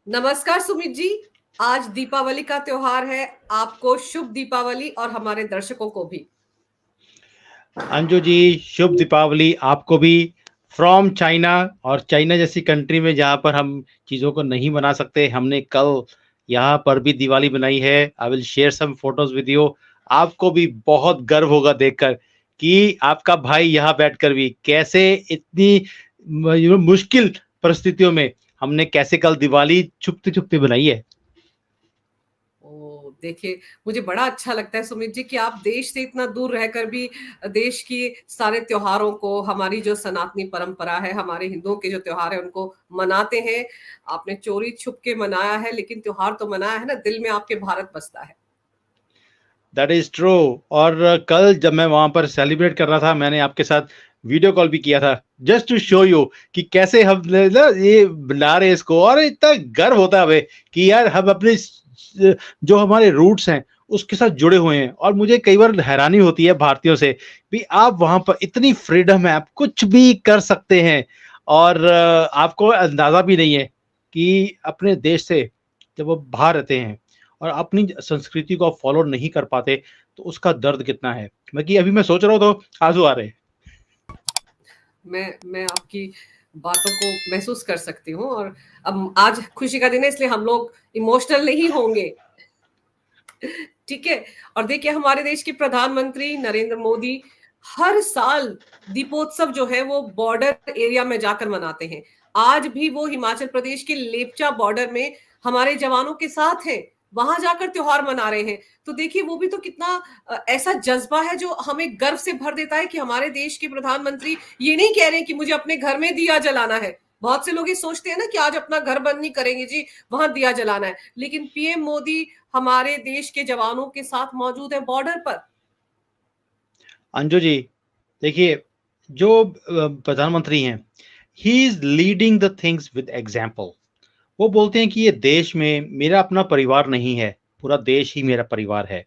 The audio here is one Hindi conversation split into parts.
नमस्कार सुमित जी। आज दीपावली का त्योहार है। आपको शुभ दीपावली और हमारे दर्शकों को भी। अंजू जी, शुभ दीपावली आपको भी फ्रॉम चाइना। और चाइना जैसी कंट्री में जहाँ पर हम चीज़ों को नहीं बना सकते, हमने कल यहाँ पर भी दिवाली बनाई है। I will share some photos with you. आपको भी बहुत गर्व होगा देखकर कि आपका भाई यहाँ बैठकर भी कैसे इतनी मुश्किल परिस्थितियों में हमने कैसे कल दिवाली छुपते छुपते बनाई है। ओ देखिए, मुझे बड़ा अच्छा लगता है सुमित जी कि आप देश से इतना दूर रहकर भी देश की सारे त्योहारों को, हमारी जो सनातनी परंपरा है, हमारे हिंदुओं के जो त्योहार है उनको मनाते हैं। आपने चोरी छुप के मनाया है, लेकिन त्योहार तो मनाया है ना, दिल में आपके भारत बसता है। That is true. और कल जब मैं वहां पर सेलिब्रेट कर रहा था, मैंने आपके साथ वीडियो कॉल भी किया था, जस्ट टू शो यू कि कैसे हम ना ये बना रहे हैं इसको। और इतना गर्व होता है हमें कि यार हम अपने जो हमारे रूट्स हैं उसके साथ जुड़े हुए हैं। और मुझे कई बार हैरानी होती है भारतीयों से भी, आप वहां पर इतनी फ्रीडम है, आप कुछ भी कर सकते हैं। और आपको अंदाजा भी नहीं है कि अपने देश से जब वो बाहर रहते हैं और अपनी संस्कृति को फॉलो नहीं कर पाते, तो उसका दर्द कितना है। मैं कि अभी मैं सोच रहा हूँ तो आंसू आ रहे हैं। मैं आपकी बातों को महसूस कर सकती हूँ। और अब आज खुशी का दिन है, इसलिए हम लोग इमोशनल नहीं होंगे। ठीक है। और देखिए, हमारे देश के प्रधानमंत्री नरेंद्र मोदी हर साल दीपोत्सव जो है वो बॉर्डर एरिया में जाकर मनाते हैं। आज भी वो हिमाचल प्रदेश के लेपचा बॉर्डर में हमारे जवानों के साथ हैं, वहां जाकर त्योहार मना रहे हैं। तो देखिए, वो भी तो कितना ऐसा जज्बा है जो हमें गर्व से भर देता है कि हमारे देश के प्रधानमंत्री ये नहीं कह रहे हैं कि मुझे अपने घर में दिया जलाना है। बहुत से लोग ये सोचते हैं ना कि आज अपना घर बंद नहीं करेंगे जी, वहां दिया जलाना है, लेकिन पीएम मोदी हमारे देश के जवानों के साथ मौजूद है बॉर्डर पर। अंजू जी, देखिए, जो प्रधानमंत्री हैं, he is leading the things with example. वो बोलते हैं कि ये देश में मेरा अपना परिवार नहीं है, पूरा देश ही मेरा परिवार है।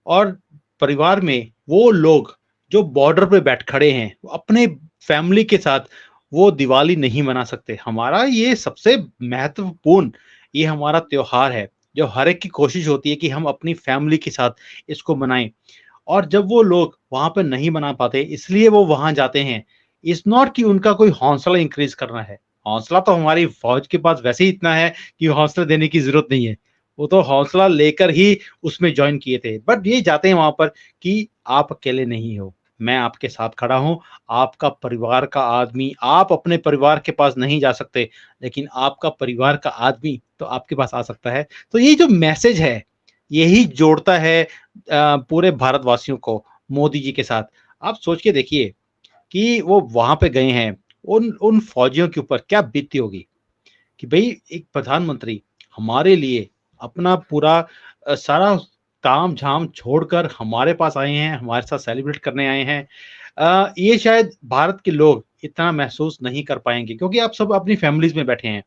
और परिवार में वो लोग जो बॉर्डर पे बैठ खड़े हैं, वो अपने फैमिली के साथ वो दिवाली नहीं मना सकते। हमारा ये सबसे महत्वपूर्ण, ये हमारा त्योहार है, जो हर एक की कोशिश होती है कि हम अपनी फैमिली के साथ इसको मनाएं। और जब वो लोग वहां पर नहीं बना पाते, इसलिए वो वहां जाते हैं। इट्स नॉट कि उनका कोई हौसला इंक्रीज करना है। हौसला तो हमारी फौज के पास वैसे ही इतना है कि हौसला देने की जरूरत नहीं है। वो तो हौसला लेकर ही उसमें ज्वाइन किए थे। बट ये जाते हैं वहां पर कि आप अकेले नहीं हो, मैं आपके साथ खड़ा हूं। आपका परिवार का आदमी, आप अपने परिवार के पास नहीं जा सकते, लेकिन आपका परिवार का आदमी तो आपके पास आ सकता है। तो ये जो मैसेज है, यही जोड़ता है पूरे भारतवासियों को मोदी जी के साथ। आप सोच के देखिए कि वो वहां पे गए हैं, उन उन फौजियों के ऊपर क्या बीतती होगी कि भाई एक प्रधानमंत्री हमारे लिए अपना पूरा सारा काम झाम छोड़कर हमारे पास आए हैं, हमारे साथ सेलिब्रेट करने आए हैं। ये शायद भारत के लोग इतना महसूस नहीं कर पाएंगे, क्योंकि आप सब अपनी फैमिलीज में बैठे हैं।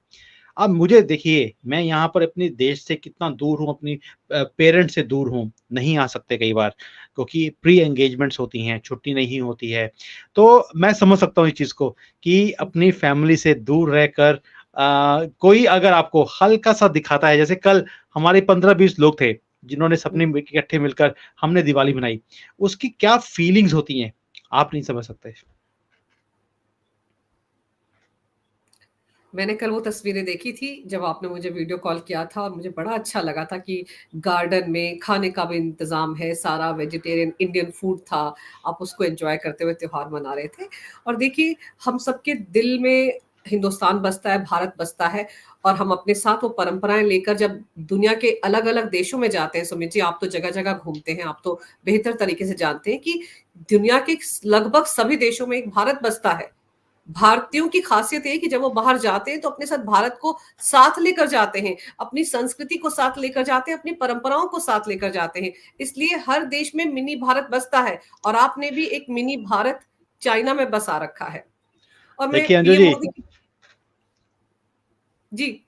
अब मुझे देखिए, मैं यहाँ पर अपने देश से कितना दूर हूँ, अपनी पेरेंट्स से दूर हूँ, नहीं आ सकते कई बार क्योंकि प्री एंगेजमेंट्स होती हैं, छुट्टी नहीं होती है। तो मैं समझ सकता हूँ इस चीज़ को कि अपनी फैमिली से दूर रहकर कोई अगर आपको हल्का सा दिखाता है, जैसे कल हमारे 15-20 लोग थे जिन्होंने सबने इकट्ठे मिलकर हमने दिवाली मनाई, उसकी क्या फीलिंग्स होती हैं आप नहीं समझ सकते। मैंने कल वो तस्वीरें देखी थी जब आपने मुझे वीडियो कॉल किया था, और मुझे बड़ा अच्छा लगा था कि गार्डन में खाने का भी इंतजाम है, सारा वेजिटेरियन इंडियन फूड था। आप उसको एंजॉय करते हुए त्योहार मना रहे थे। और देखिए, हम सबके दिल में हिंदुस्तान बसता है, भारत बसता है। और हम अपने साथ वो परंपराएं लेकर जब दुनिया के अलग अलग देशों में जाते हैं, सुमित जी आप तो जगह जगह घूमते हैं, आप तो बेहतर तरीके से जानते हैं कि दुनिया के लगभग सभी देशों में एक भारत बसता है। भारतीयों की खासियत है कि जब वो बाहर जाते हैं तो अपने साथ भारत को साथ लेकर जाते हैं, अपनी संस्कृति को साथ लेकर जाते हैं, अपनी परंपराओं को साथ लेकर जाते हैं। इसलिए हर देश में मिनी भारत बसता है, और आपने भी एक मिनी भारत चाइना में बसा रखा है। और मैं देखिए अंजू पीएम जी, मोदी जी।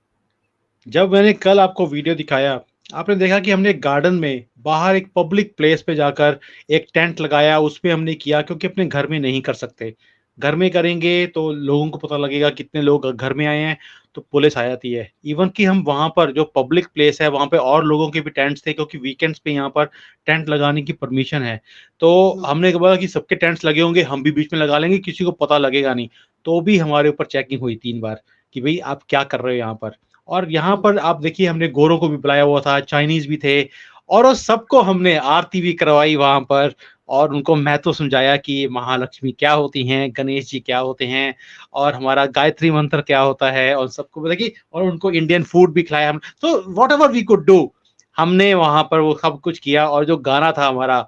जब मैंने कल आपको वीडियो दिखाया, आपने देखा कि हमने गार्डन में बाहर एक पब्लिक प्लेस पे जाकर एक टेंट लगाया, उसपे हमने किया, क्योंकि अपने घर में नहीं कर सकते। घर में करेंगे तो लोगों को पता लगेगा कितने लोग घर में आए हैं, तो पुलिस आ जाती है। इवन कि हम वहाँ पर जो पब्लिक प्लेस है वहाँ पे और लोगों के भी टेंट्स थे, क्योंकि वीकेंड्स पे यहाँ पर टेंट लगाने की परमिशन है। तो हुँ। हमने बोला कि सबके टेंट्स लगे होंगे, हम भी बीच में लगा लेंगे, किसी को पता लगेगा नहीं। तो भी हमारे ऊपर चेकिंग हुई 3 बार कि भई आप क्या कर रहे हो यहाँ पर? और यहाँ हुँ। पर आप देखिए हमने गोरों को भी बुलाया हुआ था, चाइनीज़ भी थे और वो सबको हमने आरती भी करवाई वहाँ पर और उनको महत्व समझाया कि महालक्ष्मी क्या होती हैं, गणेश जी क्या होते हैं और हमारा गायत्री मंत्र क्या होता है और सबको मतलब कि और उनको इंडियन फूड भी खिलाया हम। तो व्हाटएवर वी कुड डू हमने वहाँ पर वो सब कुछ किया और जो गाना था हमारा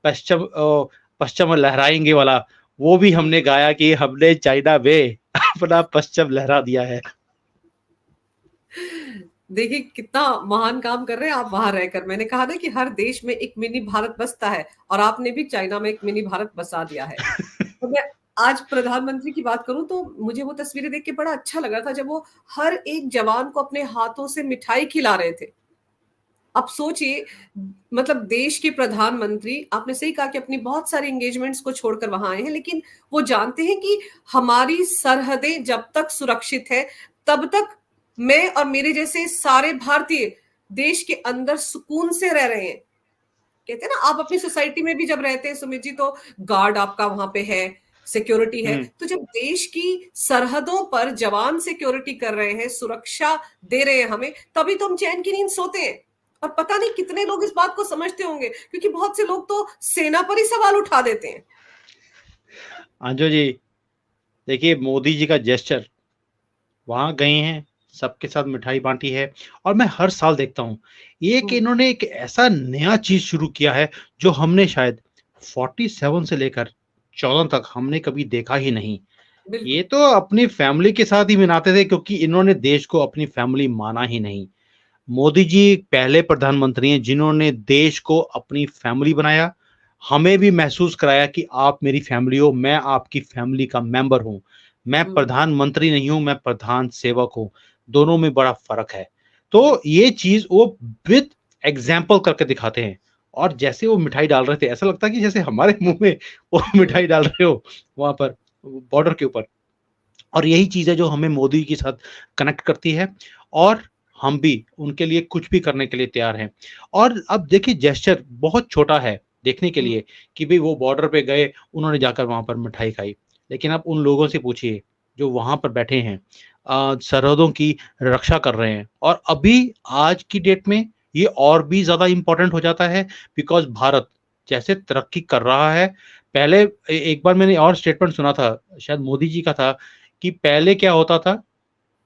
पश्चिम लहराएँगे वाला, वो भी हमने गाया कि हमने चाइना में अपना पश्चिम लहरा दिया है। देखिए कितना महान काम कर रहे हैं आप वहाँ रहकर। मैंने कहा ना कि हर देश में एक मिनी भारत बसता है और आपने भी चाइना में एक मिनी भारत बसा दिया है। तो मैं आज प्रधानमंत्री की बात करूँ तो मुझे वो तस्वीरें देख के बड़ा अच्छा लग रहा था जब वो हर एक जवान को अपने हाथों से मिठाई खिला रहे थे। आप सोचिए मतलब देश के प्रधानमंत्री आपने सही कहा कि अपनी बहुत सारी एंगेजमेंट्स को छोड़कर वहां आए हैं, लेकिन वो जानते हैं कि हमारी सरहदें जब तक सुरक्षित है तब तक मैं और मेरे जैसे सारे भारतीय देश के अंदर सुकून से रह रहे हैं। कहते हैं ना आप अपनी सोसाइटी में भी जब रहते हैं सुमित जी तो गार्ड आपका वहां पे है, सिक्योरिटी है। हुँ। तो जब देश की सरहदों पर जवान सिक्योरिटी कर रहे हैं, सुरक्षा दे रहे हैं हमें, तभी तो हम चैन की नींद सोते हैं। और पता नहीं कितने लोग इस बात को समझते होंगे क्योंकि बहुत से लोग तो सेना पर ही सवाल उठा देते हैं। अंजू जी, देखिए मोदी जी का जेस्चर वहाँ गए हैं, सबके साथ मिठाई बाँटी है और मैं हर साल देखता हूँ, एक हम्म, इन्होंने एक ऐसा नया चीज़ शुरू किया है, जो हमने शायद 47 से लेकर 14 तक हमने कभी देखा ही नहीं। ये बिल्कुल। तो अपनी फैमिली के साथ ही मनाते थे क्योंकि इन्होंने देश को अपनी फैमिली माना ही नहीं। मोदी जी पहले प्रधानमंत्री हैं जिन्होंने देश को अपनी फैमिली बनाया, हमें भी महसूस कराया कि आप मेरी फैमिली हो, मैं आपकी फैमिली का मेंबर हूँ। मैं हम्म, प्रधानमंत्री नहीं हूँ, मैं प्रधान सेवक हूँ, दोनों में बड़ा फ़र्क है। तो बिल्कुल। ये चीज़ वो विद एग्ज़ाम्पल करके दिखाते हैं और जैसे वो मिठाई डाल रहे थे, ऐसा लगता है कि जैसे हमारे मुँह में वो हम्म, मिठाई डाल रहे हो, वहाँ पर बॉर्डर के ऊपर। और यही चीज़ है जो हमें मोदी के साथ कनेक्ट करती है और हम भी उनके लिए कुछ भी करने के लिए तैयार हैं। और अब देखिए जेस्चर बहुत छोटा है देखने के हम्म, लिए कि भई वो बॉर्डर पे गए, उन्होंने जाकर वहाँ पर मिठाई खाई। लेकिन आप उन लोगों से पूछिए जो वहाँ पर बैठे हैं सरहदों की रक्षा कर रहे हैं और अभी आज की डेट में ये और भी ज़्यादा इम्पोर्टेंट हो जाता है बिकॉज़ भारत जैसे तरक्की कर रहा है, पहले एक बार मैंने और स्टेटमेंट सुना था, शायद मोदी जी का था कि पहले क्या होता था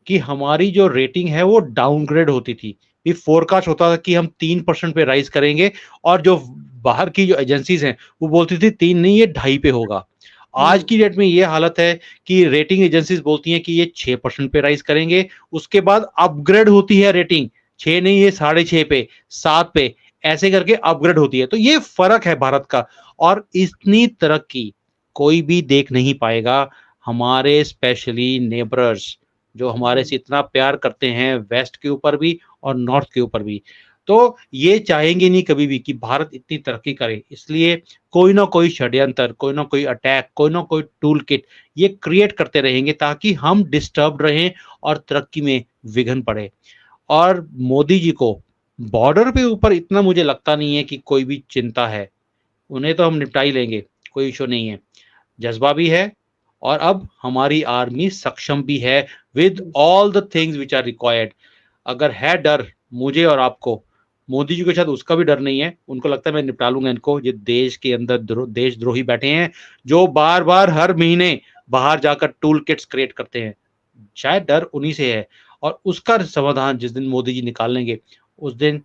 कि हमारी जो रेटिंग है वो डाउनग्रेड होती थी। ये फ़ोरकास्ट होता था कि हम 3% पे राइज़ करेंगे और जो बाहर की जो एजेंसीज़ हैं, वो बोलती थी 3 नहीं ये 2.5 पे होगा। आज हम्म, की डेट में ये हालत है कि रेटिंग एजेंसीज़ बोलती हैं कि ये 6% पे राइज़ करेंगे, उसके बाद अपग्रेड होती है रेटिंग, 6 नहीं ये 6.5 पे, 7 पे, ऐसे करके अपग्रेड होती है। तो ये फ़र्क है भारत का और इतनी तरक्की कोई भी देख नहीं पाएगा, हमारे स्पेशली नेबरर्स जो हमारे हम्म, से इतना प्यार करते हैं वेस्ट के ऊपर भी और नॉर्थ के ऊपर भी। तो ये चाहेंगे नहीं कभी भी कि भारत इतनी तरक्की करे, इसलिए कोई ना कोई षड्यंत्र, कोई ना कोई अटैक, कोई ना कोई टूल किट ये क्रिएट करते रहेंगे ताकि हम डिस्टर्ब्ड रहें और तरक्की में विघ्न पड़े। और मोदी जी को बॉर्डर पे ऊपर इतना मुझे लगता नहीं है कि कोई भी चिंता है। उन्हें तो हम निपटा ही लेंगे, कोई इश्यू नहीं है। जज़्बा भी है और अब हमारी आर्मी सक्षम भी है with hmm, all the things which are required. अगर है डर मुझे और आपको, मोदी जी को शायद उसका भी डर नहीं है। उनको लगता है मैं निपटा लूँगा इनको, ये देश के अंदर देशद्रोही बैठे हैं, जो बार-बार हर महीने बाहर जाकर टूल किट्स क्रिएट करते हैं। शायद डर उन्हीं से है और उसका समाधान जिस दिन मोदी जी निकाल लेंगे, उस दिन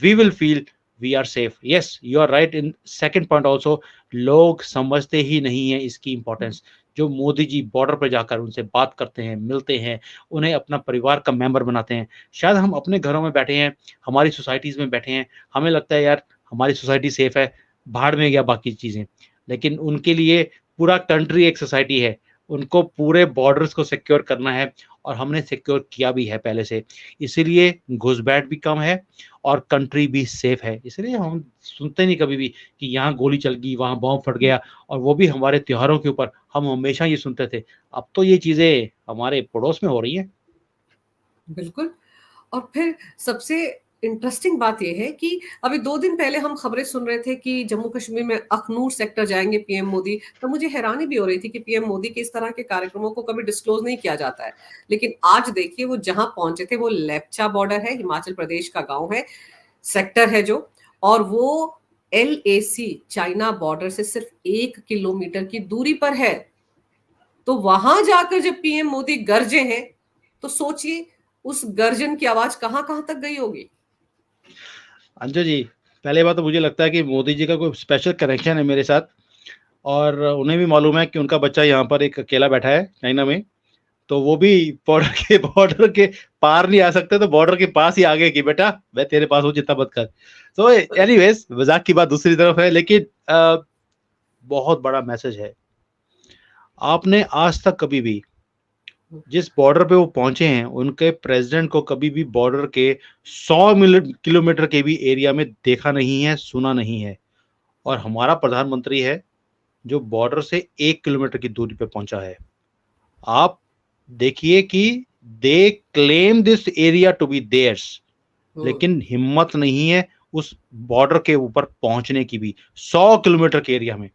we will feel we are safe. Yes, you are right in second point also लोग समझते ही नहीं है इसकी इम्पोर्टेंस। जो मोदी जी बॉर्डर पे जाकर उनसे बात करते हैं, मिलते हैं, उन्हें अपना परिवार का मेंबर बनाते हैं। शायद हम अपने घरों में बैठे हैं, हमारी सोसाइटीज़ में बैठे हैं, हमें लगता है यार हमारी सोसाइटी सेफ है, भाड़ में गया बाकी चीज़ें। लेकिन उनके लिए पूरा कंट्री एक सोसाइटी है, उनको पूरे बॉर्डर्स को सिक्योर करना है और हमने सिक्योर किया भी है पहले से। इसीलिए घुसपैठ भी कम है और कंट्री भी सेफ है। इसलिए हम सुनते नहीं कभी भी कि यहाँ गोली चल गई, वहाँ बॉम्ब फट गया और वो भी हमारे त्योहारों के ऊपर। हम हमेशा ये सुनते थे। अब तो ये चीज़ें हमारे पड़ोस में हो रही हैं। बिल्कुल। और फिर सबसे इंटरेस्टिंग बात ये है कि अभी 2 दिन पहले हम खबरें सुन रहे थे कि जम्मू कश्मीर में अखनूर सेक्टर जाएँगे पीएम मोदी, तो मुझे हैरानी भी हो रही थी कि पीएम मोदी के इस तरह के कार्यक्रमों को कभी डिस्क्लोज़ नहीं किया जाता है। लेकिन आज देखिए वो जहाँ पहुँचे थे, वो लेप्चा बॉर्डर है, हिमाचल प्रदेश का गाँव है, सेक्टर है जो, और वो एलएसी चाइना बॉर्डर से सिर्फ 1 किलोमीटर की दूरी पर है। तो वहां जाकर जब पीएम मोदी गरजे हैं, तो सोचिए उस गर्जन की आवाज कहां-कहां तक गई होगी। अंजू जी, पहले बात तो मुझे लगता है कि मोदी जी का कोई स्पेशल कनेक्शन है मेरे साथ, और उन्हें भी मालूम है कि उनका बच्चा यहाँ पर एक अकेला बैठा है चाइना में, तो वो भी बॉर्डर के पार नहीं आ सकते, तो बॉर्डर के पास ही आ गए कि बेटा मैं तेरे पास हूँ, चिंता मत कर। तो एनीवेज, मजाक की बात दूसरी तरफ है, लेकिन बहुत बड़ा मैसेज है। आपने आज तक कभी भी जिस बॉर्डर पे वो पहुंचे हैं, उनके प्रेसिडेंट को कभी भी बॉर्डर के 100 किलोमीटर के भी एरिया में देखा नहीं है, सुना नहीं है। और हमारा प्रधानमंत्री है जो बॉर्डर से 1 किलोमीटर की दूरी पे पहुंचा है। आप देखिए कि they claim this area to be theirs, लेकिन हिम्मत नहीं है उस बॉर्डर के ऊपर पहुंचने की भी, 100 किलोमीटर के एरिया में।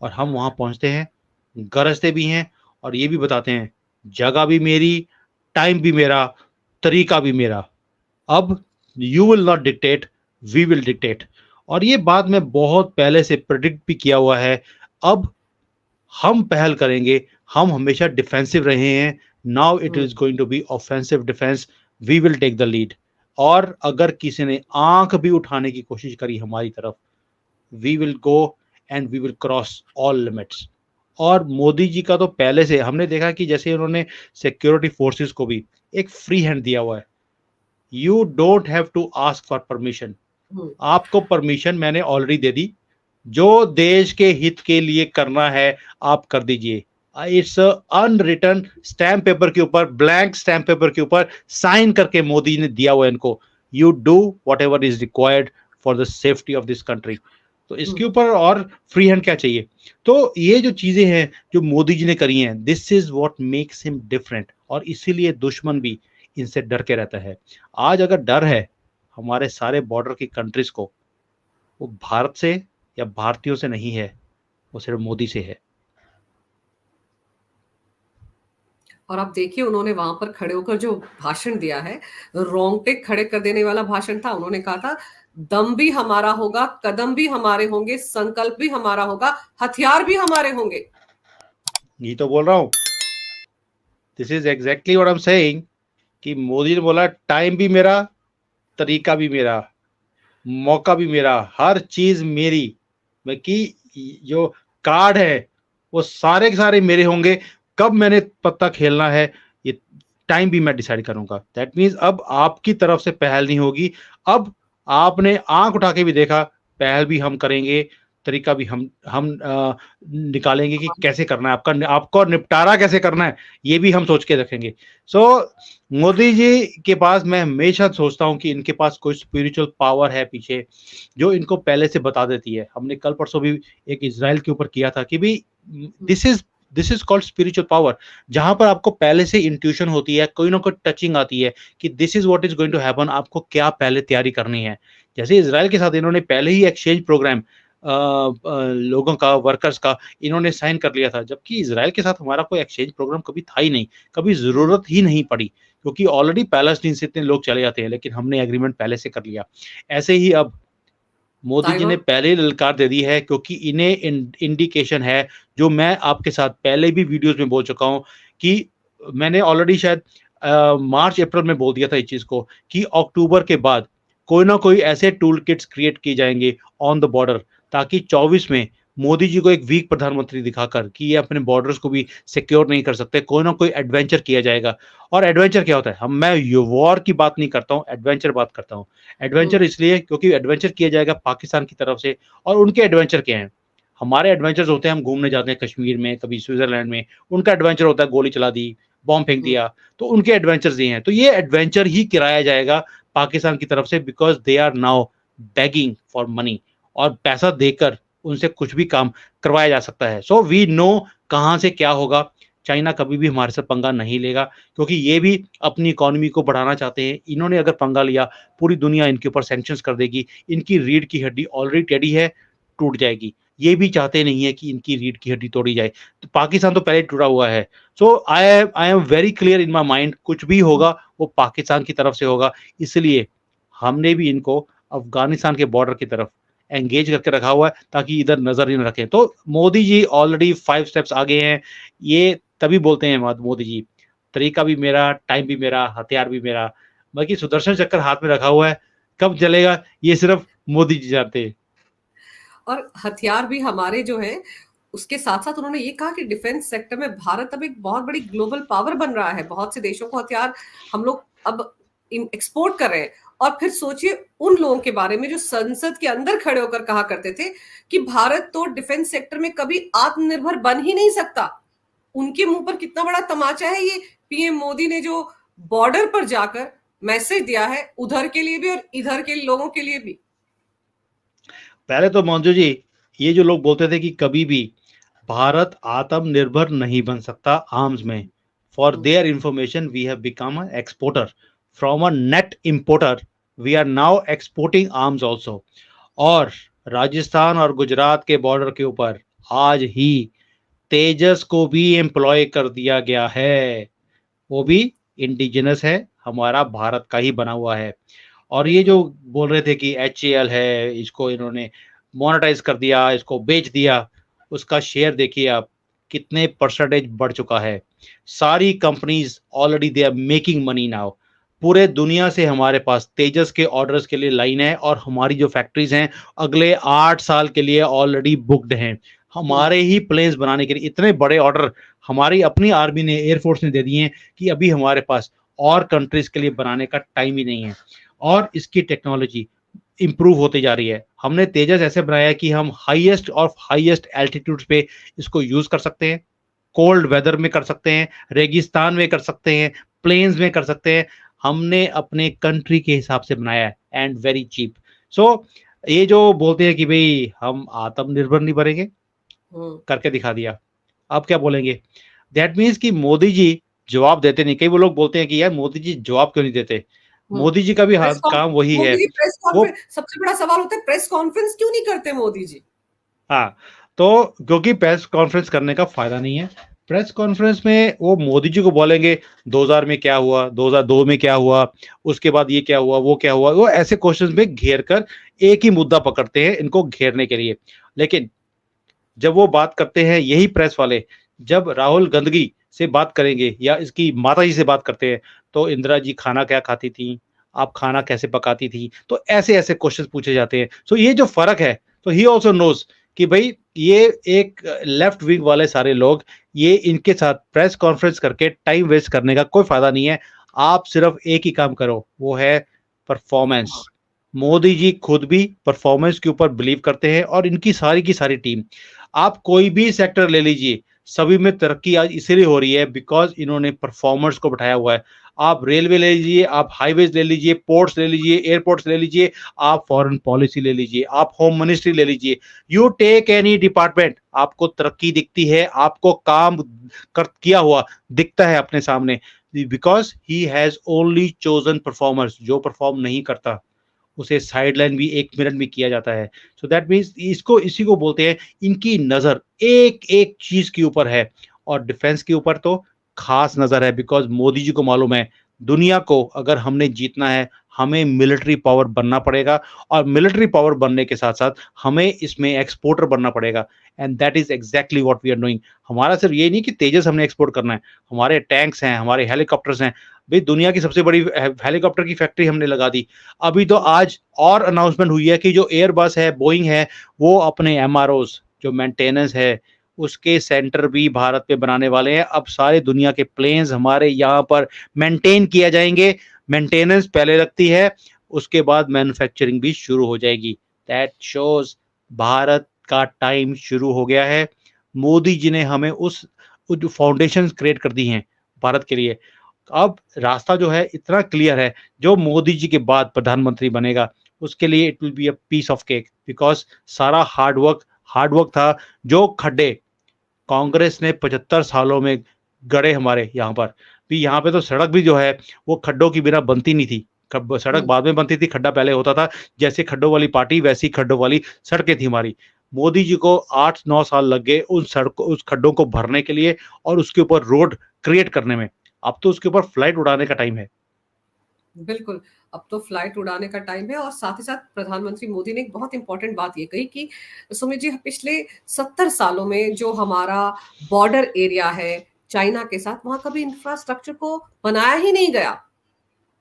और हम वहां पहुंचते हैं, गरजते भी हैं, और ये भी बताते हैं जगह भी मेरी, टाइम भी मेरा, तरीका भी मेरा। अब you will not dictate, we will dictate. और ये बात मैं बहुत पहले से प्रेडिक्ट भी किया हुआ है। अब हम पहल करेंगे, हम हमेशा डिफेंसिव रहे हैं, now it is going to be offensive defence, we will take the lead. और अगर किसी ने आंख भी उठाने की कोशिश करी हमारी तरफ, we will go and we will cross all limits. और मोदी जी का तो पहले से हमने देखा कि जैसे उन्होंने सिक्योरिटी फोर्सेस को भी एक फ्री हैंड दिया हुआ है, you don't have to ask for permission, आपको परमिशन मैंने ऑलरेडी दे दी, जो देश के हित के लिए करना है आप कर दीजिए। इट्स अनरिटन स्टैम्प पेपर के ऊपर, ब्लैंक स्टैम्प पेपर के ऊपर साइन करके मोदी ने दिया हुआ है इनको, you do what ever is required for the safety of this country. तो इसके ऊपर और फ्री हैंड क्या चाहिए। तो ये जो चीजें हैं जो मोदी जी ने करी हैं, this is what makes him different, और इसीलिए दुश्मन भी इनसे डर के रहता है। आज अगर डर है हमारे सारे बॉर्डर की कंट्रीज को, वो भारत से या भारतीयों से नहीं है, वो सिर्फ मोदी से है। और आप देखिए उन्होंने वहां पर खड़े होकर जो भाषण दिया है, रोंगटे खड़े कर देने वाला भाषण था। उन्होंने कहा था दम भी हमारा होगा, कदम भी हमारे होंगे, संकल्प भी हमारा होगा, हथियार भी हमारे होंगे। ये तो बोल रहा हूं, this is exactly what I am saying, कि मोदी ने बोला टाइम भी मेरा, तरीका भी मेरा, मौका भी मेरा, हर चीज मेरी, कि जो कार्ड है वो सारे के सारे मेरे होंगे। कब मैंने पत्ता खेलना है, ये टाइम भी मैं डिसाइड करूंगा। दैट मीन्स अब आपकी तरफ से पहल नहीं होगी, अब आपने आंख उठा के भी देखा, पहल भी हम करेंगे, तरीका भी हम निकालेंगे कि कैसे करना है, आपको निपटारा कैसे करना है, ये भी हम सोच के रखेंगे। सो मोदी जी के पास मैं हमेशा सोचता हूँ कि इनके पास कोई स्पिरिचुअल पावर है पीछे, जो इनको पहले से बता देती है। हमने कल परसों भी एक इजराइल के ऊपर किया था कि भाई this is called spiritual power, जहां पर आपको पहले से इंट्यूशन होती है, कोई ना कोई टचिंग आती है कि this is what is going to happen, आपको क्या पहले तैयारी करनी है। जैसे इजराइल के साथ इन्होंने पहले ही एक्सचेंज प्रोग्राम लोगों का, वर्कर्स का इन्होंने साइन कर लिया था, जबकि इजराइल के साथ हमारा कोई एक्सचेंज प्रोग्राम कभी था ही नहीं, कभी जरूरत ही नहीं पड़ी, क्योंकि ऑलरेडी पैलेस्टीन से इतने लोग चले जाते हैं, लेकिन हमने एग्रीमेंट पहले से कर लिया। ऐसे ही अब मोदी जी ने ताइवान। पहले ही ललकार दे दी है, क्योंकि इन्हें इंडिकेशन है, जो मैं आपके साथ पहले भी वीडियोस में बोल चुका हूं, कि मैंने ऑलरेडी शायद मार्च अप्रैल में बोल दिया था इस चीज को, कि अक्टूबर के बाद कोई ना कोई ऐसे टूल किट्स क्रिएट किए जाएंगे ऑन द बॉर्डर, ताकि 24 में मोदी जी को एक वीक प्रधानमंत्री दिखाकर कि ये अपने बॉर्डर्स को भी सिक्योर नहीं कर सकते, कोई ना कोई एडवेंचर किया जाएगा। और एडवेंचर क्या होता है, मैं वॉर की बात नहीं करता हूँ, एडवेंचर बात करता हूँ। एडवेंचर इसलिए क्योंकि एडवेंचर किया जाएगा पाकिस्तान की तरफ से, और उनके एडवेंचर क्या हैं, हमारे एडवेंचर्स होते हैं हम घूमने जाते हैं कश्मीर में, कभी स्विट्जरलैंड में, उनका एडवेंचर होता है गोली चला दी, बॉम्ब फेंक दिया, तो उनके एडवेंचर्स ये हैं। तो ये एडवेंचर ही कराया जाएगा पाकिस्तान की तरफ से, because they are now begging for money, और पैसा देकर उनसे कुछ भी काम करवाया जा सकता है। सो वी नो कहाँ से क्या होगा, चाइना कभी भी हमारे साथ पंगा नहीं लेगा, क्योंकि ये भी अपनी इकोनॉमी को बढ़ाना चाहते हैं। इन्होंने अगर पंगा लिया, पूरी दुनिया इनके ऊपर सैंक्शंस कर देगी। इनकी रीढ़ की हड्डी ऑलरेडी टेढ़ी है, टूट जाएगी। ये भी चाहते नहीं है कि इनकी रीढ़ की हड्डी तोड़ी जाए। तो पाकिस्तान तो पहले टूटा हुआ है। So I am very clear in my mind, कुछ भी होगा वो पाकिस्तान की तरफ से होगा। इसलिए हमने भी इनको अफगानिस्तान के बॉर्डर की तरफ एंगेज करके रखा हुआ है, ताकि इधर नजर ही न रखें। तो मोदी जी ऑलरेडी 5 स्टेप्स आगे हैं। ये तभी बोलते हैं मोदी जी, तरीका भी मेरा, टाइम भी मेरा, हथियार भी मेरा। बाकी सुदर्शन चक्र हाथ में रखा हुआ है, कब चलेगा ये सिर्फ मोदी जी जानते हैं। और हथियार भी हमारे जो है, उसके साथ साथ उन्होंने ये कहा कि डिफेंस सेक्टर में भारत अब एक बहुत बड़ी ग्लोबल पावर बन रहा है। बहुत से देशों को हथियार हम लोग अब एक्सपोर्ट कर रहे हैं। और फिर सोचिए उन लोगों के बारे में जो संसद के अंदर खड़े होकर कहा करते थे कि भारत तो डिफेंस सेक्टर में कभी आत्मनिर्भर बन ही नहीं सकता। उनके मुंह पर कितना बड़ा तमाचा है ये। पीएम मोदी ने जो बॉर्डर पर जाकर मैसेज दिया है, उधर के लिए भी और इधर के लोगों के लिए भी। पहले तो मंजू जी, ये जो लोग बोलते थे कि कभी भी भारत आत्मनिर्भर नहीं बन सकता आर्म्स में, for their information we have become a exporter from a net importer. We are now exporting arms also. और राजस्थान और गुजरात के बॉर्डर के ऊपर आज ही तेजस को भी एम्प्लॉय कर दिया गया है। वो भी इंडिजिनस है, हमारा भारत का ही बना हुआ है। और ये जो बोल रहे थे कि HAL है, इसको इन्होंने मोनेटाइज कर दिया, इसको बेच दिया, उसका शेयर देखिए आप कितने परसेंटेज बढ़ चुका है। सारी companies already they are making money now. पूरे दुनिया से हमारे पास तेजस के ऑर्डर्स के लिए लाइन है, और हमारी जो फैक्ट्रीज हैं अगले 8 साल के लिए ऑलरेडी बुक्ड हैं। हमारे ही प्लेन्स बनाने के लिए इतने बड़े ऑर्डर हमारी अपनी आर्मी ने, एयरफोर्स ने दे दिए हैं कि अभी हमारे पास और कंट्रीज के लिए बनाने का टाइम ही नहीं है। और इसकी टेक्नोलॉजी इंप्रूव होती जा रही है। हमने तेजस ऐसे बनाया है कि हम हाईएस्ट एल्टीट्यूड्स पे इसको यूज कर सकते हैं, कोल्ड वेदर में कर सकते हैं, रेगिस्तान में कर सकते हैं, प्लेन्स में कर सकते हैं। हमने अपने कंट्री के हिसाब से बनाया है, एंड वेरी चीप। सो ये जो बोलते हैं कि भाई हम आत्मनिर्भर नहीं बनेंगे, करके दिखा दिया। आप क्या बोलेंगे? दैट मीन्स कि मोदी जी जवाब देते नहीं। कई वो लोग बोलते हैं कि यार मोदी जी जवाब क्यों नहीं देते। मोदी जी का भी काम वही है। प्रेस वो कॉन्फ्रेंस, सबसे बड़ा सवाल होता है प्रेस कॉन्फ्रेंस क्यों नहीं करते मोदी जी। हाँ, तो क्योंकि प्रेस कॉन्फ्रेंस करने का फायदा नहीं है। प्रेस कॉन्फ्रेंस में वो मोदी जी को बोलेंगे 2000 में क्या हुआ, 2002 में क्या हुआ, उसके बाद ये क्या हुआ, वो क्या हुआ। वो ऐसे क्वेश्चंस में घेर कर एक ही मुद्दा पकड़ते हैं इनको घेरने के लिए। लेकिन जब वो बात करते हैं, यही प्रेस वाले जब राहुल गांधी से बात करेंगे या इसकी माता जी से बात करते हैं, तो इंदिरा जी खाना क्या खाती थी, आप खाना कैसे पकाती थी, तो ऐसे ऐसे क्वेश्चन पूछे जाते हैं। सो ये जो फर्क है, तो ही ऑल्सो नोज कि भाई ये एक लेफ्ट विंग वाले सारे लोग, ये इनके साथ प्रेस कॉन्फ्रेंस करके टाइम वेस्ट करने का कोई फायदा नहीं है। आप सिर्फ एक ही काम करो, वो है परफॉर्मेंस। मोदी जी खुद भी परफॉर्मेंस के ऊपर बिलीव करते हैं, और इनकी सारी की सारी टीम। आप कोई भी सेक्टर ले लीजिए, सभी में तरक्की आज इसीलिए हो रही है बिकॉज इन्होंने परफॉर्मर्स को बैठाया हुआ है। आप रेलवे ले लीजिए, आप हाईवेज ले लीजिए, पोर्ट्स ले लीजिए, एयरपोर्ट्स ले लीजिए, आप फॉरेन पॉलिसी ले लीजिए, आप होम मिनिस्ट्री ले लीजिए, यू टेक एनी डिपार्टमेंट, आपको तरक्की दिखती है, आपको काम किया हुआ दिखता है अपने सामने, because he has only chosen performers. जो परफॉर्म नहीं करता उसे साइडलाइन भी 1 मिनट में किया जाता है। सो दैट मीन्स इसको, इसी को बोलते हैं इनकी नजर एक एक चीज के ऊपर है। और डिफेंस के ऊपर तो खास नजर है, बिकॉज मोदी जी को मालूम है दुनिया को अगर हमने जीतना है, हमें मिलिट्री पावर बनना पड़ेगा, और मिलिट्री पावर बनने के साथ साथ हमें इसमें एक्सपोर्टर बनना पड़ेगा। And that is exactly what we are doing. हमारा सिर्फ ये नहीं कि तेजस हमने एक्सपोर्ट करना है, हमारे टैंक्स हैं, हमारे हेलीकॉप्टर्स हैं। भाई दुनिया की सबसे बड़ी हेलीकॉप्टर की फैक्ट्री हमने लगा दी। अभी तो आज और अनाउंसमेंट हुई है कि जो एयरबस है, बोइंग है, वो अपने MROs जो मेंटेनेंस है उसके सेंटर भी भारत पे बनाने वाले हैं। अब सारे दुनिया के प्लेन्स हमारे यहाँ पर मेंटेन किया जाएंगे। मेंटेनेंस पहले लगती है, उसके बाद मैन्युफैक्चरिंग भी शुरू हो जाएगी। दैट शोज भारत का टाइम शुरू हो गया है। मोदी जी ने हमें उस जो फाउंडेशन क्रिएट कर दी हैं भारत के लिए। अब रास्ता जो है इतना क्लियर है, जो मोदी जी के बाद प्रधानमंत्री बनेगा उसके लिए it will be a piece of cake, because सारा हार्ड वर्क था। जो खड्डे कांग्रेस ने 75 सालों में गड़े हमारे यहाँ पर भी, यहाँ पे तो सड़क भी जो है वो खड्डों की बिना बनती नहीं थी, सड़क बाद में बनती थी, खड्डा पहले होता था। जैसे खड्डों वाली पार्टी वैसी खड्डों वाली सड़कें थी हमारी। मोदी जी को 8-9 साल लग गए उन सड़कों, उस खड्डों को भरने के लिए और उसके ऊपर रोड क्रिएट करने में। अब तो उसके ऊपर फ्लाइट उड़ाने का टाइम है। बिल्कुल, अब तो फ्लाइट उड़ाने का टाइम है और साथ ही साथ प्रधानमंत्री मोदी ने एक बहुत इम्पोर्टेंट बात ये कही कि सुमित जी, पिछले 70 सालों में जो हमारा बॉर्डर एरिया है चाइना के साथ, वहाँ कभी इंफ्रास्ट्रक्चर को बनाया ही नहीं गया।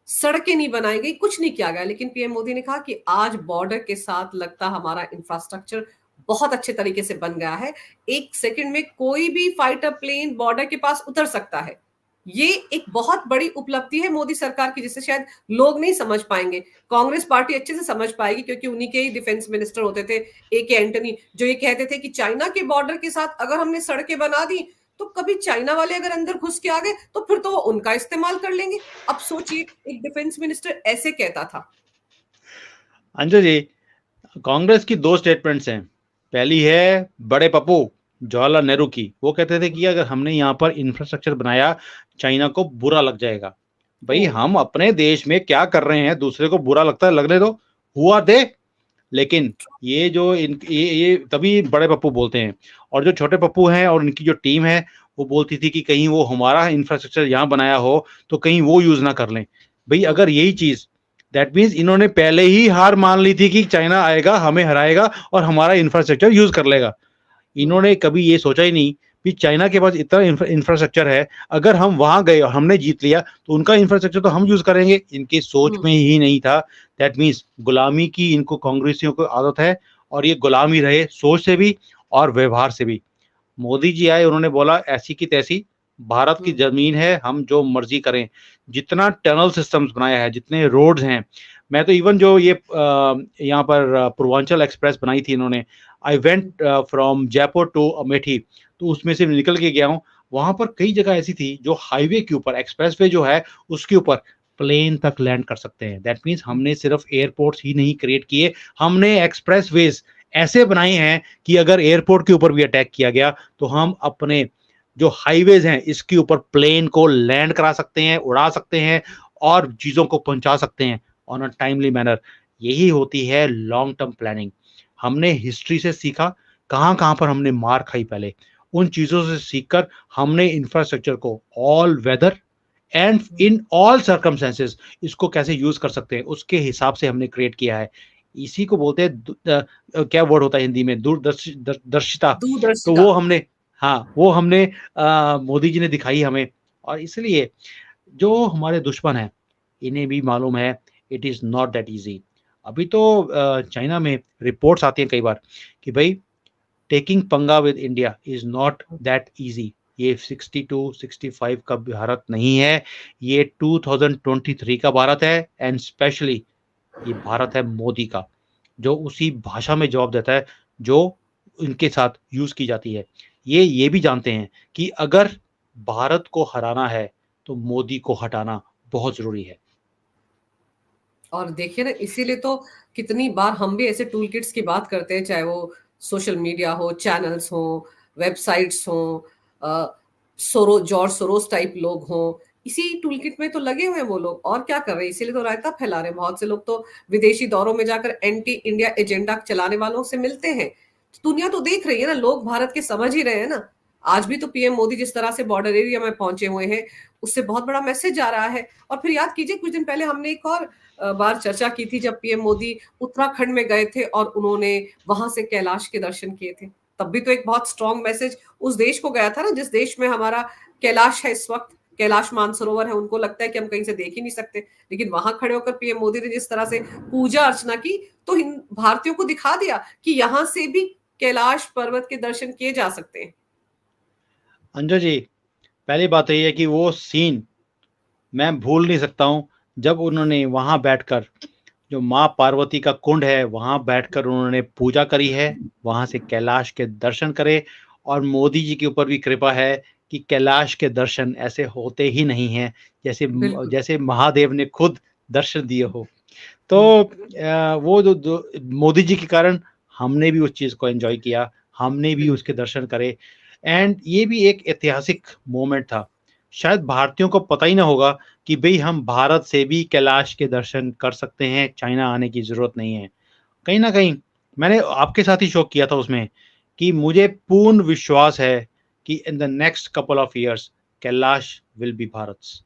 सड़कें नहीं बनाई गई, कुछ नहीं किया गया, लेकिन पीएम मोदी ने कहा कि आज बॉर्डर के साथ लगता हमारा इंफ्रास्ट्रक्चर बहुत अच्छे तरीके से बन गया है। 1 सेकंड में कोई भी फाइटर प्लेन बॉर्डर के पास उतर सकता है। ये एक बहुत बड़ी उपलब्धि है मोदी सरकार की, जिसे शायद लोग नहीं समझ पाएंगे। कांग्रेस पार्टी अच्छे से समझ पाएगी क्योंकि उन्हीं के ही डिफेंस मिनिस्टर होते थे, ए एंटनी, जो ये कहते थे कि चाइना के बॉर्डर के साथ अगर हमने सड़कें बना दी तो कभी चाइना वाले अगर अंदर घुस के आ गए तो फिर तो वो उनका इस्तेमाल कर लेंगे। अब सोचिए, एक डिफेंस मिनिस्टर ऐसे कहता था। अंजू जी, कांग्रेस की 2 स्टेटमेंट्स हैं। पहली है बड़े पप्पू जवाहरलाल नेहरू की, वो कहते थे कि अगर हमने यहाँ पर इंफ्रास्ट्रक्चर बनाया चाइना को बुरा लग जाएगा। भाई हम अपने देश में क्या कर रहे हैं, दूसरे को बुरा लगता है लगने दो, हुआ दे। लेकिन ये जो ये तभी बड़े पप्पू बोलते हैं, और जो छोटे पप्पू हैं और इनकी जो टीम है वो बोलती थी कि कहीं वो हमारा इंफ्रास्ट्रक्चर यहाँ बनाया हो तो कहीं वो यूज ना कर लें। भाई अगर यही चीज, दैट मीन्स इन्होंने पहले ही हार मान ली थी कि चाइना आएगा हमें हराएगा और हमारा इंफ्रास्ट्रक्चर यूज कर लेगा। इन्होंने कभी ये सोचा ही नहीं कि चाइना के पास इतना इंफ्रास्ट्रक्चर है, अगर हम वहां गए और हमने जीत लिया तो उनका इंफ्रास्ट्रक्चर तो हम यूज करेंगे। इनकी सोच में ही नहीं था। दैट मीन्स गुलामी की इनको कांग्रेसियों को आदत है, और ये गुलामी रहे सोच से भी और व्यवहार से भी। मोदी जी आए, उन्होंने बोला ऐसी की तैसी, भारत की जमीन है, हम जो मर्जी करें। जितना टनल सिस्टम्स बनाया है, जितने रोड्स हैं, मैं तो इवन जो ये यहाँ पर पूर्वांचल एक्सप्रेस बनाई थी इन्होंने, I went from Jaipur to Amethi, तो उसमें से निकल के गया हूँ। वहां पर कई जगह ऐसी थी जो हाईवे के ऊपर, एक्सप्रेसवे जो है उसके ऊपर प्लेन तक लैंड कर सकते हैं। दैट मीन्स हमने सिर्फ एयरपोर्ट्स ही नहीं क्रिएट किए, हमने एक्सप्रेसवेज ऐसे बनाए हैं कि अगर एयरपोर्ट के ऊपर भी अटैक किया गया तो हम अपने जो हाईवेज हैं इसके ऊपर प्लेन को लैंड करा सकते हैं, उड़ा सकते हैं और चीजों को पहुंचा सकते हैं ऑन अ टाइमली मैनर। यही होती है लॉन्ग टर्म प्लानिंग। हमने हिस्ट्री से सीखा, कहाँ कहाँ पर हमने मार खाई पहले, उन चीजों से सीखकर हमने इंफ्रास्ट्रक्चर को all weather and in all circumstances इसको कैसे यूज कर सकते हैं उसके हिसाब से हमने क्रिएट किया है। इसी को बोलते हैं क्या वर्ड होता है हिंदी में, दूरदर्शिता। तो दूरदर्शिता। वो हमने, हाँ वो हमने मोदी जी ने दिखाई हमें। और इसलिए जो हमारे दुश्मन हैं इन्हें भी मालूम है it is not that easy. अभी तो चाइना में रिपोर्ट्स आती हैं कई बार कि भाई टेकिंग पंगा with India is not that easy. ये 62-65 का भारत नहीं है, ये 2023 का भारत है। एंड स्पेशली ये भारत है मोदी का, जो उसी भाषा में जवाब देता है जो इनके साथ यूज की जाती है। ये भी जानते हैं कि अगर भारत को हराना है तो मोदी को हटाना बहुत जरूरी है। और देखिए ना, इसीलिए तो कितनी बार हम भी ऐसे टूल किट्स की बात करते हैं, चाहे वो सोशल मीडिया हो, चैनल्स हो, वेबसाइट्स हो, जॉर्ज सोरोस टाइप लोग हो, इसी टूल किट में तो लगे हुए हैं वो लोग। और क्या कर रहे हैं, इसीलिए तो रायता फैला रहे हैं। बहुत से लोग तो विदेशी दौरों में जाकर एंटी इंडिया एजेंडा चलाने वालों से मिलते हैं। तो दुनिया तो देख रही है ना, लोग भारत के समझ ही रहे हैं ना। आज भी तो पीएम मोदी जिस तरह से बॉर्डर एरिया में पहुंचे हुए हैं, उससे बहुत बड़ा मैसेज आ रहा है। और फिर याद कीजिए, कुछ दिन पहले हमने एक और बार चर्चा की थी, जब पीएम मोदी उत्तराखंड में गए थे और उन्होंने वहां से कैलाश के दर्शन किए थे। तब भी तो एक बहुत स्ट्रॉन्ग मैसेज उस देश को गया था ना, जिस देश में हमारा कैलाश है इस वक्त, कैलाश मानसरोवर है। उनको लगता है कि हम कहीं से देख ही नहीं सकते, लेकिन वहां खड़े होकर पीएम मोदी ने जिस तरह से पूजा अर्चना की, तो भारतीयों को दिखा दिया कि यहां से भी कैलाश पर्वत के दर्शन किए जा सकते हैं। अंजू जी, पहली बात यही है कि वो सीन मैं भूल नहीं सकता हूँ, जब उन्होंने वहां बैठकर जो माँ पार्वती का कुंड है वहां बैठकर उन्होंने पूजा करी है, वहां से कैलाश के दर्शन करे। और मोदी जी के ऊपर भी कृपा है कि कैलाश के दर्शन ऐसे होते ही नहीं हैं, जैसे बिल्कुल। जैसे महादेव ने खुद दर्शन दिए हो। तो वो मोदी जी के कारण हमने भी उस चीज को एंजॉय किया, हमने भी उसके दर्शन करे। एंड ये भी एक ऐतिहासिक मोमेंट था। शायद भारतीयों को पता ही ना होगा कि भई हम भारत से भी कैलाश के दर्शन कर सकते हैं, चाइना आने की ज़रूरत नहीं है। कहीं न कहीं मैंने आपके साथ ही शौक किया था उसमें कि मुझे पूर्ण विश्वास है कि in the next couple of years Kailash will be Bharat's.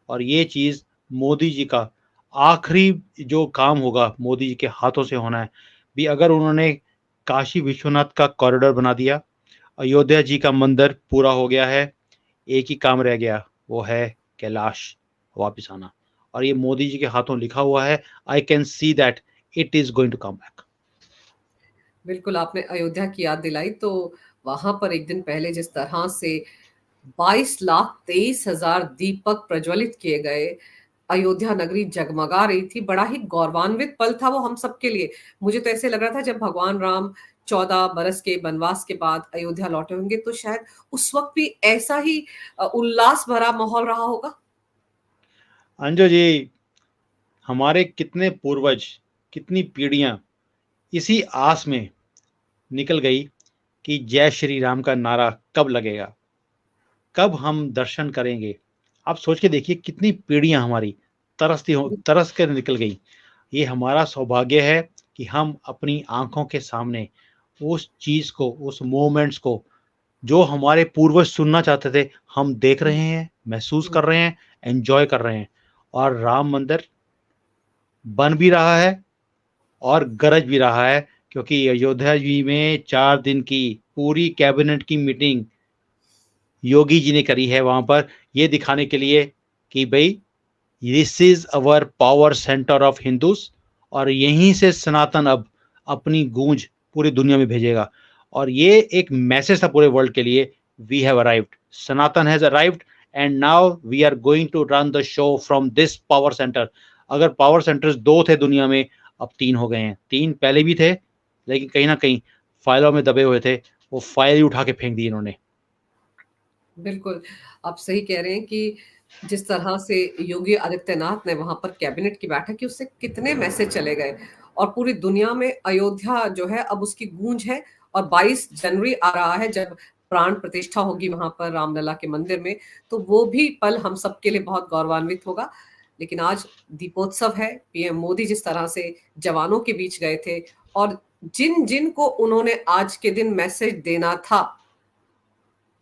और ये चीज़ मोदी जी का आखिरी जो काम होगा, मोदी जी के हाथों से होना है। भी अगर उन्होंने काशी विश्वनाथ का कॉरिडोर बना दिया, अयोध्या जी का मंदिर पूरा हो गया है, एक ही काम रह गया, वो है कैलाश वापिस आना। और ये मोदी जी के हाथों लिखा हुआ है। I can see that it is going to come back. बिल्कुल, आपने अयोध्या की याद दिलाई तो वहाँ पर एक दिन पहले जिस तरह से 22,23,000 दीपक प्रज्वलित किए गए, अयोध्या नगरी जगमगा रही थी, बड़ा ही गौरवान्वित पल था वो हम सबके लिए। मुझे तो ऐसे लग रहा था जब भगवान राम 14 बरस के वनवास के बाद अयोध्या लौटे होंगे तो शायद उस वक़्त भी ऐसा ही उल्लास भरा माहौल रहा होगा। अंजू जी, हमारे कितने पूर्वज, कितनी पीढ़ियाँ इसी आस में निकल गई कि जय श्री राम का नारा कब लगेगा, कब हम दर्शन करेंगे। आप सोच के देखिए कितनी पीढ़ियां हमारी तरस कर निकल गई। ये हमारा सौभाग्य है कि हम अपनी आंखों के सामने उस चीज को, उस मोमेंट्स को जो हमारे पूर्वज सुनना चाहते थे, हम देख रहे हैं, महसूस कर रहे हैं, एंजॉय कर रहे हैं। और राम मंदिर बन भी रहा है और गरज भी रहा है, क्योंकि अयोध्या जी में 4 दिन की पूरी कैबिनेट की मीटिंग योगी जी ने करी है वहां पर, ये दिखाने के लिए कि भाई this is our power centre of Hindus. और यहीं से सनातन अब अपनी गूंज पूरी दुनिया में भेजेगा। और ये एक मैसेज था पूरे वर्ल्ड के लिए, we have arrived, Sanatan has arrived, and now we are going to run the show from this power centre. अगर पावर सेंटर्स 2 थे दुनिया में, अब 3 हो गए हैं। 3 पहले भी थे, लेकिन कहीं ना कहीं फाइलों में दबे हुए थे, वो फाइल ही उठा के फेंक दी इन्होंने। बिल्कुल, आप सही कह रहे हैं कि जिस तरह से योगी आदित्यनाथ ने वहाँ पर कैबिनेट की बैठक की, उससे कितने मैसेज चले गए और पूरी दुनिया में अयोध्या जो है अब उसकी गूंज है। और 22 जनवरी आ रहा है जब प्राण प्रतिष्ठा होगी वहाँ पर रामलला के मंदिर में, तो वो भी पल हम सबके लिए बहुत गौरवान्वित होगा। लेकिन आज दीपोत्सव है, पीएम मोदी जिस तरह से जवानों के बीच गए थे और जिन-जिन को उन्होंने आज के दिन मैसेज देना था,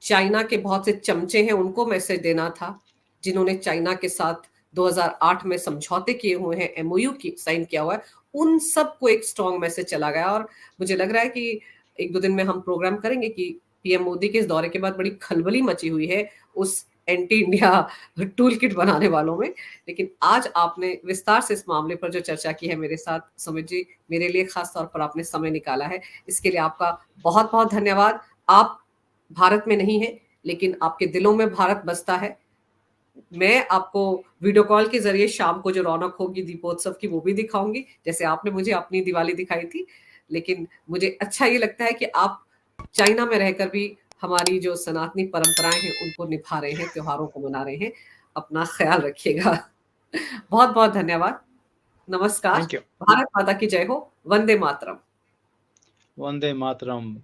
चाइना के बहुत से चमचे हैं उनको मैसेज देना था, जिन्होंने चाइना के साथ 2008 में समझौते किए हुए हैं, एमओयू की साइन किया हुआ है, उन सबको एक स्ट्रॉन्ग मैसेज चला गया। और मुझे लग रहा है कि 1-2 दिन में हम प्रोग्राम करेंगे कि पीएम मोदी के इस दौरे के बाद बड़ी खलबली मची हुई है उस एंटी इंडिया टूल किट बनाने वालों में। लेकिन आज आपने विस्तार से इस मामले पर जो चर्चा की है मेरे साथ, सुमित जी, मेरे लिए खास तौर पर आपने समय निकाला है, इसके लिए आपका बहुत-बहुत धन्यवाद। आप भारत में नहीं है, लेकिन आपके दिलों में भारत बसता है। मैं आपको वीडियो कॉल के ज़रिए शाम को जो रौनक होगी दीपोत्सव की वो भी दिखाऊँगी, जैसे आपने मुझे अपनी दिवाली दिखाई थी। लेकिन मुझे अच्छा ये लगता है कि आप चाइना में रहकर भी हमारी जो सनातनी परंपराएँ हैं, उनको निभा रहे हैं, त्योहारों को मना रहे हैं। अपना ख़्याल रखिएगा। बहुत-बहुत धन्यवाद। नमस्कार। Thank you. भारत माता की जय हो। वंदे मातरम। वंदे मातरम।